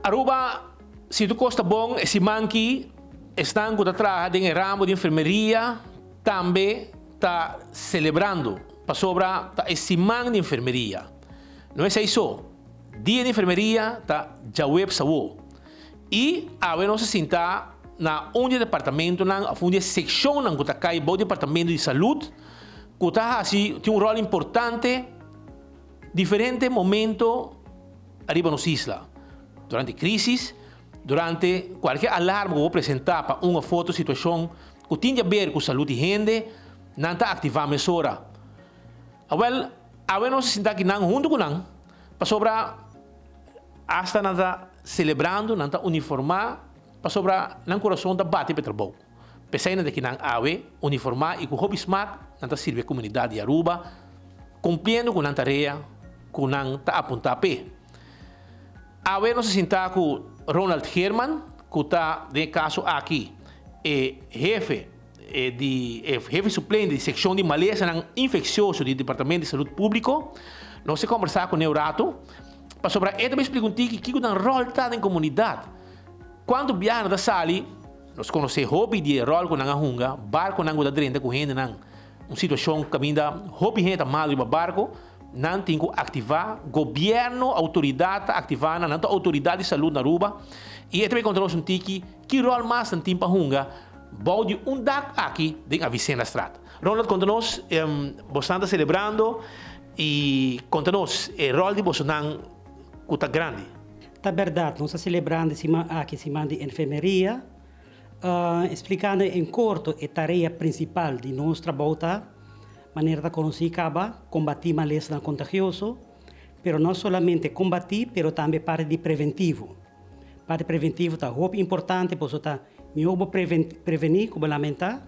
Aruba, se tu costa bom, esse manqui estão com a trabalhar em ramo de enfermeria, também está celebrando para sobra esse man de enfermeria. Não é isso. Dia de enfermeria está já web saúde. E a ver nós sentar na departamento, na secção na que cai o departamento de saúde, que está assim tem rol importante, diferente momento arriba nos isla. Durante crise, durante qualquer alarme que vou apresentar para uma foto situação que tem a ver com saúde de gente, não está ativar a mesura. Well, a ver nós sentar aqui junto com nós, para sobra hasta nada celebrando, nada uniformar, para sobra não coração da bate para trabalho. Pensei na que não ave uniformar e com hobby smart, nada serve a comunidade de Aruba, cumprindo com a tarefa, com não tá apontar pé. A ver nós sentar com Ronald Herman, que está de caso aqui, jefe suplente de secção de maleza infeccioso do Departamento de Saúde Público. Nós vamos conversar com o Neurato, para sobre ele também perguntar que o rol está na comunidade. Quando viaja da sala, nós conhecemos hobby de rol com a hunga, barco na da drenta com gente na uma situação que ainda hobby gente mal do barco, não tem que ativar governo, autoridade ativar na autoridade de saúde na Aruba. E também controlamos um tiki que rol mais tem para hunga, bode dag aqui de a Vicena Strat. Ronald, conta-nos, você está celebrando e conta-nos o rol de você que está grande. Tá verdade, nós estamos celebrando aqui semana de enfermeria, explicando em curto a tarefa principal de nosso trabalho, maneira de conhecer combater malestar contagioso, mas não somente combater, mas também parte de preventivo. Parte preventivo está muito importante, porque está melhor prevenir, como lamentar,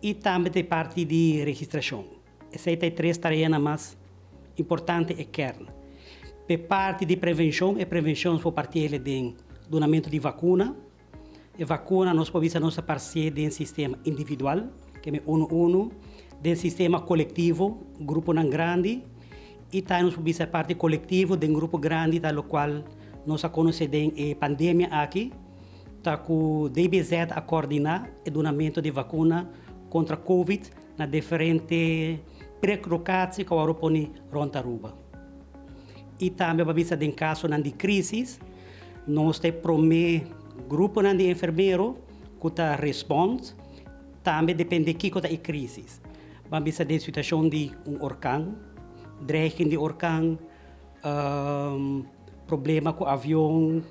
e também tem parte de registração. Essas são três tarefas mais importantes e kerna. Per parte di prevenzione può partire del donamento di vacuna. E vacuna nós podemos partir del sistema individual, che è uno, del sistema collettivo, gruppo non grande, e também nós podemos parte collettivo del gruppo grande, da qual nós conhecemos a pandemia aqui, tá com DBZ a coordenar o donamento de vacuna contra Covid na diferentes prelocações que o Europa ronda Aruba. E também, em caso de crise, nós temos um grupo de enfermeiros que responde, também depende de que é a crise. Vamos ter situação de orcão, dreiging de orcão, problema com o avião,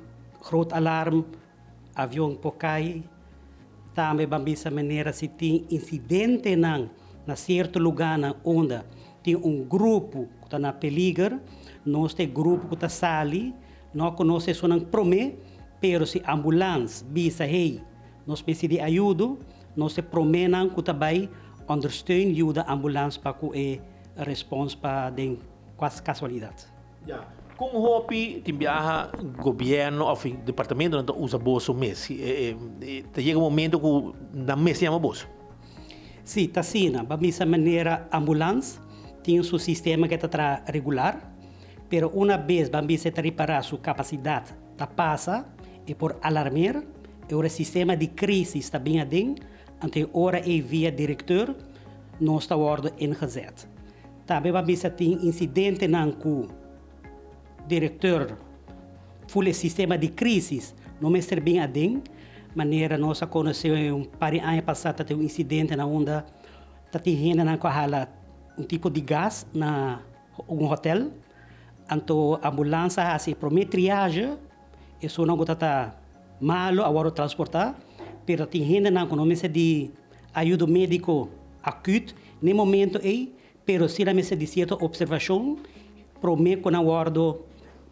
groot alarme, avião por cair. Também vamos ter maneira se tem incidente na certo lugar onde tem grupo que está na peligro. Nós temos grupo que está sali, nós conhecemos só não promete, mas se ambulância bisa hey, nós precisamos de ajuda, nós prometem que também ondersteunen ajuda a ambulância para que a resposta para den casualidade. Ja. Como hobby tem viaja governo ou departamento não usa bolso mês, chega momento que na mês chama bolso. Sim, está assim, vamos maneira ambulância tem um sistema que está regular. Pero uma vez vamos reparar sua capacidade de passar e por alarmar, o sistema de crise está bem adentro, ante hora e via diretor, não está ordem ingezet. Também vamos ter incidente com o diretor, full sistema de crise, não está bem adentro, maneira nós conhecemos par de anos passados tem incidente na onde está tendo tipo de gás na hotel. Anto ambulância assim promete triagem, isso não está malo agora transportar, pero tem gente não conhece de ajuda médico acuta no momento aí, pero se não se de certa observação, promete que não guardo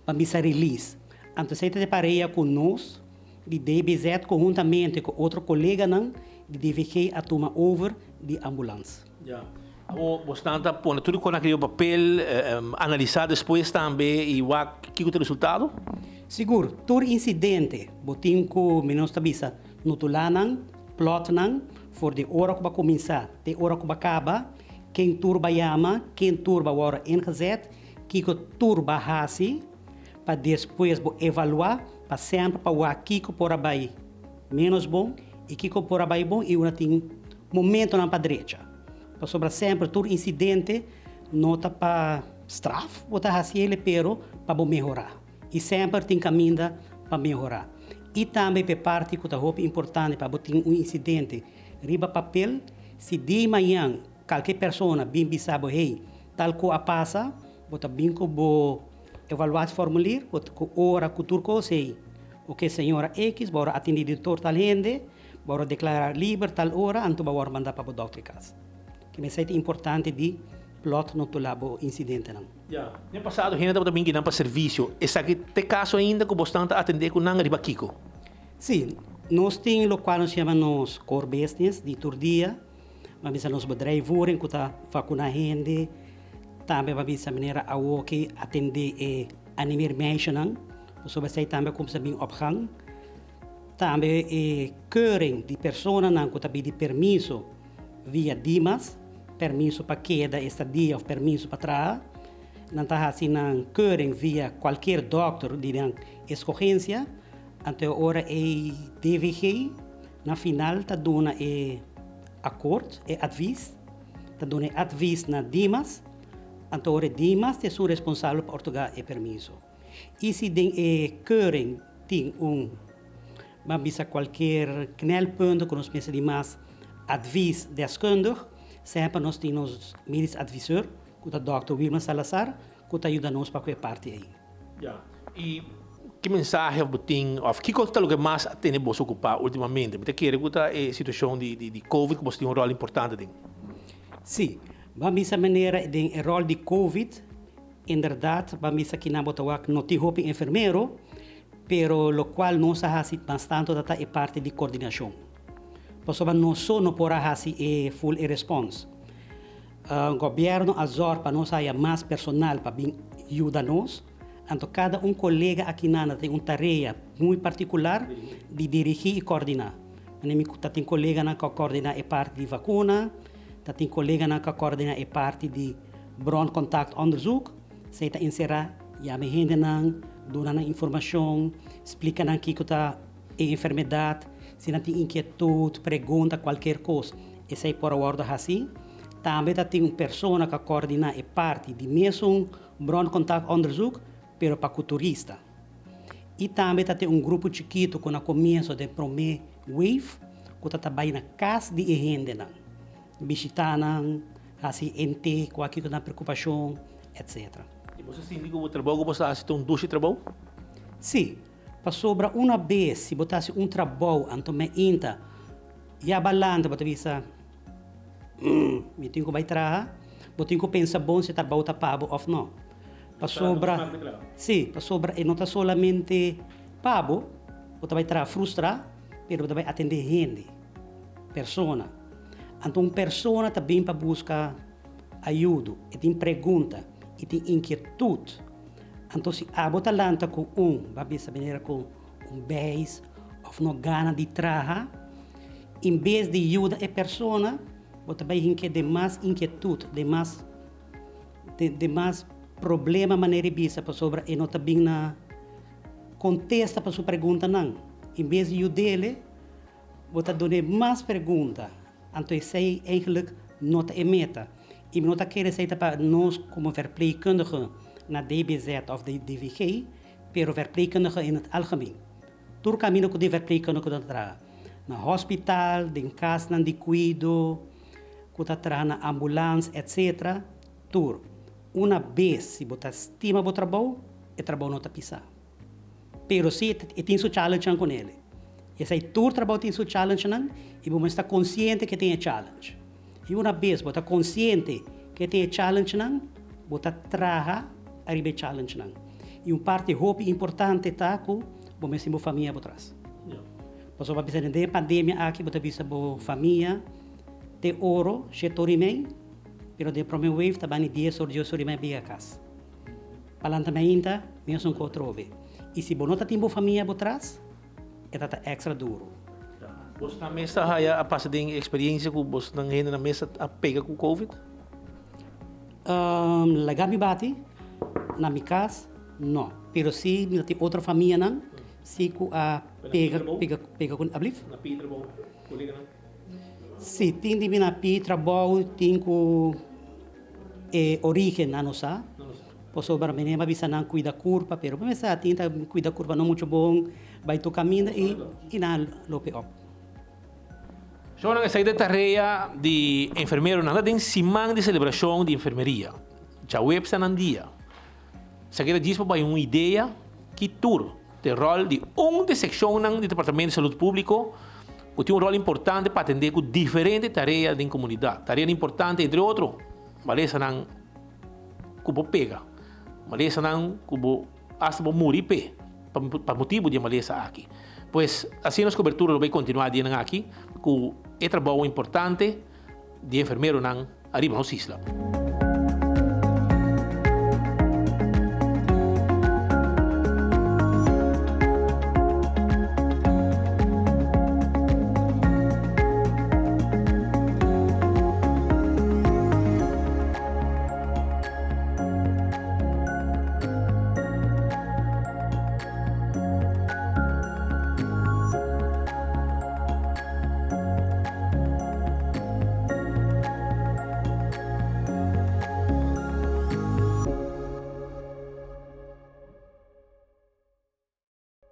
para me release. Anto se te pareia com nós, de DBZ conjuntamente com outro colega não, de DVG a tomar over de ambulância. Yeah. Você está pondo tudo com aquele papel, analisar depois também e o que é o resultado? Seguro, todo incidente, botim com menos tabisa, nutulanan, plotnan, for de hora que vai começar, de hora que vai acabar, quem turba yama, quem turba hora ingezet, que turba hasi, para depois evaluar, para sempre para o Kiko por abai menos bom e Kiko por abai bom e uma tem momento na direita. Para sobre sempre todo incidente nota para straf, botar assim ele pero para melhorar. E sempre tem caminho para melhorar. E também para parte que é importante para botar incidente riba papel, se de manhã qualquer pessoa bem sabe, hey, tal coisa passa, bota bem que bo evaluar o formulário, bota hora que turco sei, o que senhora X, bora atender doutor tal gente, bora declarar livre tal hora, anto bora mandar para o doutor casa. Que me sei importante de plot no tulabo incidente não. Yeah. No passado, ainda também que não para serviço. Esse aqui tem caso ainda que bastante atender com não riba Kiko. Sim, nós temos o qual nós chamamos core business de turdia, mas nós bedrijven que está vacunar gente, também vai ser maneira a que atender e animar mensen não, sobre sei também como se bem opgang, também e keuring de pessoa não que também de permisso via Dimas, permisso para queda estadia ou permisso para trás, não está assim não keuring via qualquer doctor de escorrência. Até agora é DVG, na final está dando acordo, advies, está dando advies na Dimas, até agora Dimas é o responsável por otorgar o permisso. E se tem keuring tem mas qualquer knelpunt que nós pensamos de mais advies deskundig, sempre nós temos medisch advisor, que é o Dr. Wilma Salazar, que ajuda nos para qualquer parte aí. Yeah. E que mensagem você ou que coisa que mais tem você ocupar ultimamente? Porque quer que a situação de Covid que você tem rol importante dentro. Sim, vamos a maneira de rol de Covid, em verdade, vamos aqui na Botawak não tem roupa enfermeiro, pero lo qual não se faz bastante data é parte de coordenação. Por isso não só não porá fazer full response. O governo azor para nós haya mais personal para ajudar nós. Então, cada colega aqui tem uma tarefa muito particular de dirigir e coordenar. Tem colega que coordena a parte de vacuna, tem colega que coordena a parte de broncontact-onderzoek. Zij te inserar, ja, me gente não, dando informação, explica o que é a enfermidade, se não tem inquietude, pergunta qualquer coisa. E sai por a ordem assim. Também tem uma pessoa que coordena a parte de mesmo broncontact-onderzoek, pero para o turista. E também tem grupo chiquito que no começo do primeiro wave, que trabalha na casa de gente, visitando, assim, ente, com aquilo na preocupação, etc. E você sim diga o trabalho, você faz dois trabalho? Sim, para sobra uma vez, se botasse trabalho, então me inta, e a balanda, você visa, me tenho que vai trabalhar, você tem que pensar bom se o trabalho está pago ou não. Para sobra, sim, para sobra, e não está solamente pago, você vai trabalhar frustrar, mas você vai atender gente, pessoa. Então, pessoa também para buscar ajuda, e tem pergunta, e tem inquietude. Então, se a bota lanta com vai saber com base, ou não gana de trabalhar, em vez de ajuda a pessoa, você vai ter mais inquietude, de mais problema maneira de vista para sobre e não também na contesta para sua pergunta não. Em vez de ajudar, você dá mais perguntas. Então, isso é eigenlijk não é meta. E não quer dizer para nós como verpleegkundige na DBZ of de DVG, pero verpleegkundige in het algemeen. Door caminho que de verpleegkundige dat tra na hospital, de casa de cuido, que dat tra na ambulância, etc. Door uma vez se botar estima o trabalho, o trabalho não está pisar. Pero se tem seu challenge com ele. E se todo trabalho tem seu challenge não, e você está consciente que tem challenge. E uma vez você está consciente que tem challenge não, você traga arriba challenge não. E parte hope importante tá com você e família por trás. Você vai pensar na pandemia aqui, você visa a família, te ouro, chetorime, pero de primeiro wave também 10 ou 12 horas bem a casa. Palantamento, mesmo que trove. E se você não tem família por trás, é extra duro. Você na mesa a passar de experiência com você na mesa a pega com Covid? Lagami bati na minha casa, No, pero sí, tem outra família não, se a pega com ablif. Na Peter Bong, colega não? Sim, tem de vir na Pitra, bom, tem com origem na nossa. Posso para mim, mas bisa não cuida curva, pero mas sa tinta cuida curva não muito bom, vai to caminho e na lope op. So, nang isa tarefa de enfermeiro nada tem simang de celebração de enfermeria. Já web sa nang dia. Sa kita diz para uma ideia que tur de rol de de seção nang de departamento de saúde público, que tem rol importante para atender com diferentes tarefas da comunidade. Tarefa importante entre outros, malesa nang kubo pega. Malesa nang kubo hasta bo muri pe. Para motivo de malesa aqui. Pois assim nossa cobertura vai continuar dia aqui, com trabalho importante de enfermeiro nang arriba nossa isla.